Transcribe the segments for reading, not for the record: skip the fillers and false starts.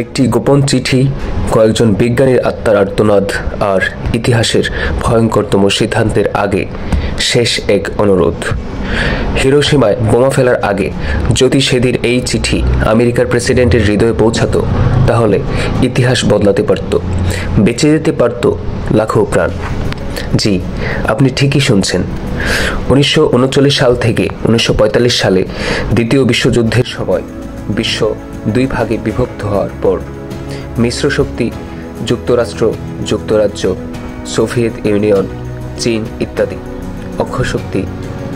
একটি গোপন চিঠি, কয়েকজন বিজ্ঞানীর আত্মার আর্তনাদ আর ইতিহাসের ভয়ঙ্করতম সিদ্ধান্তের আগে শেষ এক অনুরোধ। হিরোশিমায় বোমা ফেলার আগে যদি সেদিন এই চিঠি আমেরিকার প্রেসিডেন্টের হৃদয়ে পৌঁছাতো, তাহলে ইতিহাস বদলাতে পারত, বেঁচে যেতে পারত লাখো প্রাণ। জি, আপনি ঠিকই শুনছেন। 1939 সাল থেকে 1945 সালে দ্বিতীয় বিশ্বযুদ্ধের সময় বিশ্ব দুই ভাগে বিভক্ত হওয়ার পর মিশ্র শক্তি যুক্তরাষ্ট্র, যুক্তরাজ্য, সোভিয়েত ইউনিয়ন, চীন ইত্যাদি, অক্ষশক্তি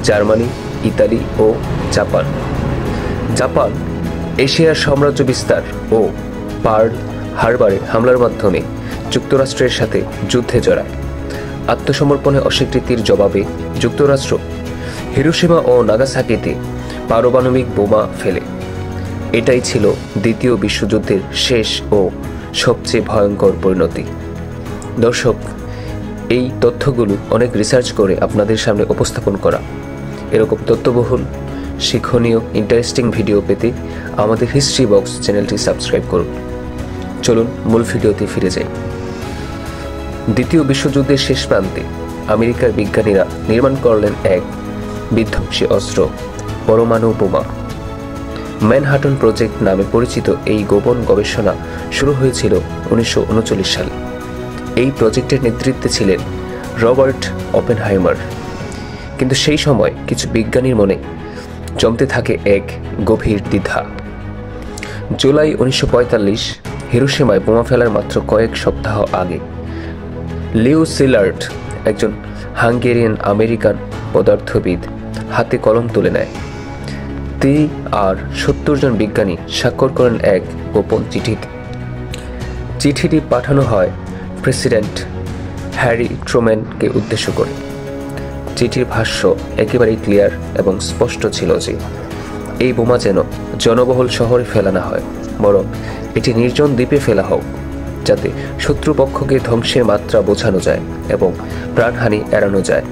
জার্মানি, ইতালি ও জাপান এশিয়ার সাম্রাজ্য বিস্তার ও পার্ল হারবারে হামলার মাধ্যমে যুক্তরাষ্ট্রের সাথে যুদ্ধে জড়ায়। আত্মসমর্পণে অস্বীকৃতির জবাবে যুক্তরাষ্ট্র হিরোশিমা ও নাগাসাকিতে পারমাণবিক বোমা ফেলে। এটাই ছিল দ্বিতীয় বিশ্বযুদ্ধের শেষ ও সবচেয়ে ভয়ঙ্কর পরিণতি। দর্শক, এই তথ্যগুলো অনেক রিসার্চ করে আপনাদের সামনে উপস্থাপন করা। এরকম তথ্যবহুল, শিক্ষণীয়, ইন্টারেস্টিং ভিডিও পেতে আমাদের হিস্ট্রি বক্স চ্যানেলটি সাবস্ক্রাইব করুন। চলুন মূল ভিডিওতে ফিরে যাই। দ্বিতীয় বিশ্বযুদ্ধের শেষ প্রান্তে আমেরিকার বিজ্ঞানীরা নির্মাণ করলেন এক বিধ্বংসী অস্ত্র, পরমাণু বোমা। ম্যানহাটন প্রজেক্ট নামে পরিচিত এই গোপন গবেষণা শুরু হয়েছিল 1939 সালে। এই প্রজেক্টের নেতৃত্বে ছিলেন রবার্ট ওপেনহাইমার। কিন্তু সেই সময় কিছু বিজ্ঞানীর মনে জমতে থাকে এক গভীর দ্বিধা। জুলাই 1945 হিরোশিমায় বোমা ফেলার মাত্র কয়েক সপ্তাহ আগে লিও সিলার্ড, একজন হাঙ্গেরিয়ান আমেরিকান পদার্থবিদ, হাতে কলম তুলে নেয়। তিনি আর 70 জন বিজ্ঞানী স্বাক্ষর করেন এক গোপন চিঠিতে। চিঠিটি পাঠানো হয় প্রেসিডেন্ট হ্যারি ট্রুম্যানকে উদ্দেশ্য করে। চিঠির ভাষ্য একেবারেই ক্লিয়ার এবং স্পষ্ট ছিল যে এই বোমা যেন জনবহুল শহরে ফেলা না হয়, বরং এটি নির্জন দ্বীপে ফেলা হোক, যাতে শত্রুপক্ষকে ধ্বংসের মাত্রা বোঝানো যায় এবং প্রাণহানি এড়ানো যায়।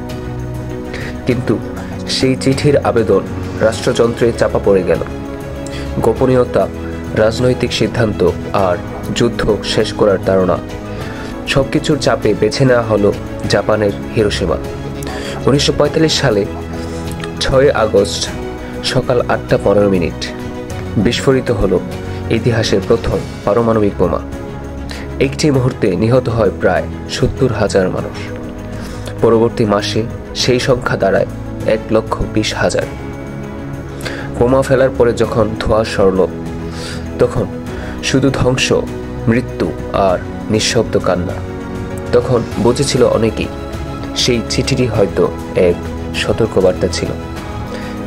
কিন্তু সেই চিঠির আবেদন রাষ্ট্রযন্ত্রে চাপা পড়ে গেল। গোপনীয়তা, রাজনৈতিক সিদ্ধান্ত আর যুদ্ধ শেষ করার তাড়না, সবকিছুর চাপে বেছে নেওয়া হলো জাপানের হিরোশিমা। 1945 সালে 6 আগস্ট সকাল 8:15 বিস্ফোরিত হলো ইতিহাসের প্রথম পারমাণবিক বোমা। একটি মুহূর্তে নিহত হয় প্রায় 70,000 মানুষ। পরবর্তী মাসে সেই সংখ্যা দাঁড়ায় 1,20,000। বোমা ফেলার পরে যখন ধোঁয়া সরল, তখন শুধু ধ্বংস, মৃত্যু আর নিঃশব্দ কান্না। তখন বুঝেছিল অনেকেই সেই চিঠিটি হয়তো এক সতর্কবার্তা ছিল,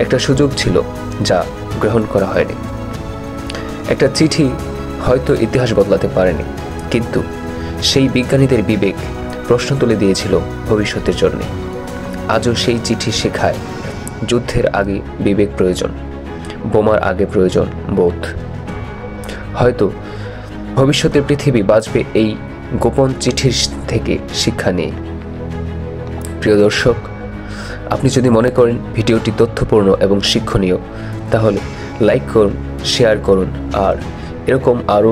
একটা সুযোগ ছিল যা গ্রহণ করা হয়নি। একটা চিঠি হয়তো ইতিহাস বদলাতে পারেনি, কিন্তু সেই বিজ্ঞানীদের বিবেক প্রশ্ন তুলে দিয়েছিল ভবিষ্যতের জন্য। আজও সেই চিঠি শেখায় যুদ্ধের আগে বিবেক প্রয়োজন, বোমার আগে প্রয়োজন বোধ। হয়তো ভবিষ্যতের পৃথিবী বাঁচবে এই গোপন চিঠির থেকে শিক্ষা নিয়ে। প্রিয় দর্শক, আপনি যদি মনে করেন ভিডিওটি তথ্যপূর্ণ এবং শিক্ষণীয়, তাহলে লাইক করুন, শেয়ার করুন আর এরকম আরও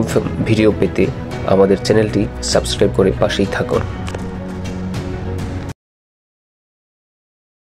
ভিডিও পেতে আমাদের চ্যানেলটি সাবস্ক্রাইব করে পাশেই থাকুন।